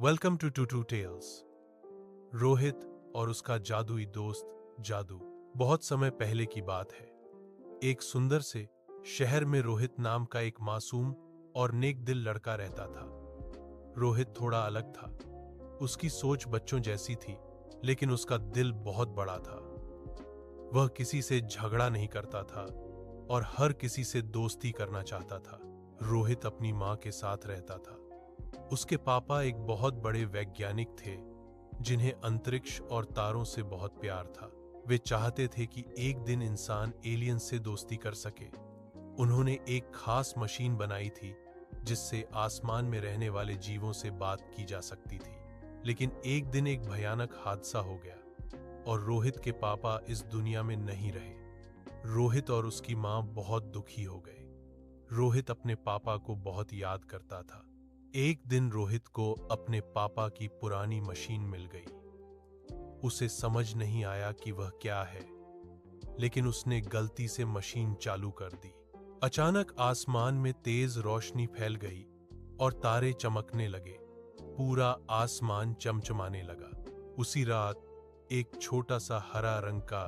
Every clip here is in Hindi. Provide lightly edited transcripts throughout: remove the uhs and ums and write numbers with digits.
Welcome to two tales. Rohit और उसका जादुई दोस्त जादू। बहुत समय पहले की बात है। एक सुंदर से शहर में रोहित नाम का एक मासूम और नेक दिल लड़का रहता था। रोहित थोड़ा अलग था। उसकी सोच बच्चों जैसी थी, लेकिन उसका दिल बहुत बड़ा था। वह किसी से झगड़ा नहीं करता था और हर किसी से दोस्ती करना चाहता था। रोहित अपनी माँ के साथ रहता था। उसके पापा एक बहुत बड़े वैज्ञानिक थे, जिन्हें अंतरिक्ष और तारों से बहुत प्यार था। वे चाहते थे कि एक दिन इंसान एलियन से दोस्ती कर सके। उन्होंने एक खास मशीन बनाई थी, जिससे आसमान में रहने वाले जीवों से बात की जा सकती थी। लेकिन एक दिन एक भयानक हादसा हो गया और रोहित के पापा इस दुनिया में नहीं रहे। रोहित और उसकी माँ बहुत दुखी हो गए। रोहित अपने पापा को बहुत याद करता था। एक दिन रोहित को अपने पापा की पुरानी मशीन मिल गई। उसे समझ नहीं आया कि वह क्या है, लेकिन उसने गलती से मशीन चालू कर दी। अचानक आसमान में तेज रोशनी फैल गई और तारे चमकने लगे। पूरा आसमान चमचमाने लगा। उसी रात एक छोटा सा हरा रंग का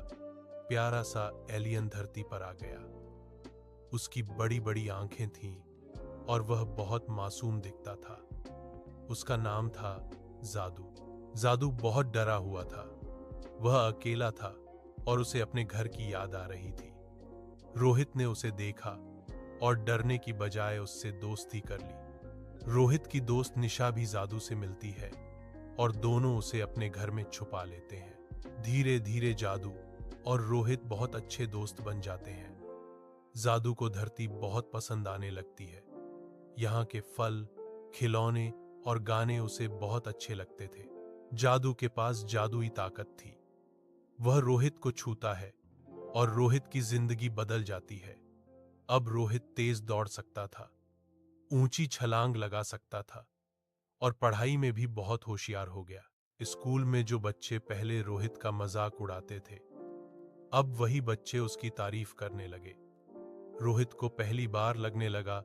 प्यारा सा एलियन धरती पर आ गया। उसकी बड़ी बड़ी आंखें थीं और वह बहुत मासूम दिखता था। उसका नाम था जादू। जादू बहुत डरा हुआ था। वह अकेला था और उसे अपने घर की याद आ रही थी। रोहित ने उसे देखा और डरने की बजाय उससे दोस्ती कर ली। रोहित की दोस्त निशा भी जादू से मिलती है और दोनों उसे अपने घर में छुपा लेते हैं। धीरे धीरे जादू और रोहित बहुत अच्छे दोस्त बन जाते हैं। जादू को धरती बहुत पसंद आने लगती है। यहाँ के फल, खिलौने और गाने उसे बहुत अच्छे लगते थे। जादू के पास जादुई ताकत थी। वह रोहित को छूता है और रोहित की जिंदगी बदल जाती है। अब रोहित तेज दौड़ सकता था, ऊंची छलांग लगा सकता था और पढ़ाई में भी बहुत होशियार हो गया। स्कूल में जो बच्चे पहले रोहित का मजाक उड़ाते थे, अब वही बच्चे उसकी तारीफ करने लगे। रोहित को पहली बार लगने लगा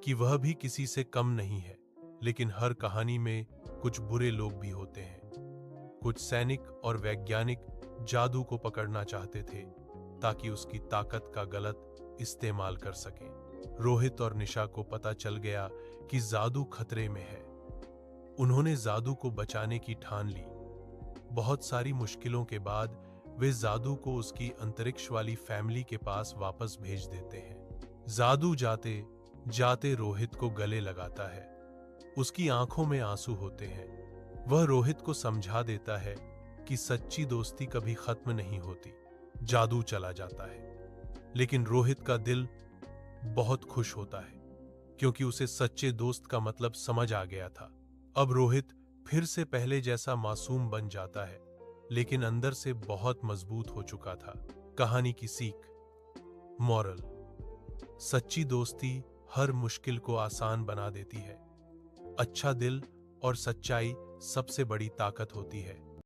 कि वह भी किसी से कम नहीं है। लेकिन हर कहानी में कुछ बुरे लोग भी होते हैं। कुछ सैनिक और वैज्ञानिक जादू को पकड़ना चाहते थे ताकि उसकी ताकत का गलत इस्तेमाल कर सकें। रोहित और निशा को पता चल गया कि जादू खतरे में है। उन्होंने जादू को बचाने की ठान ली। बहुत सारी मुश्किलों के बाद वे जादू को उसकी अंतरिक्ष वाली फैमिली के पास वापस भेज देते हैं। जादू जाते जाते रोहित को गले लगाता है। उसकी आंखों में आंसू होते हैं। वह रोहित को समझा देता है कि सच्ची दोस्ती कभी खत्म नहीं होती। जादू चला जाता है, लेकिन रोहित का दिल बहुत खुश होता है, क्योंकि उसे सच्चे दोस्त का मतलब समझ आ गया था। अब रोहित फिर से पहले जैसा मासूम बन जाता है, लेकिन अंदर से बहुत मजबूत हो चुका था। कहानी की सीख, मॉरल: सच्ची दोस्ती हर मुश्किल को आसान बना देती है। अच्छा दिल और सच्चाई सबसे बड़ी ताकत होती है।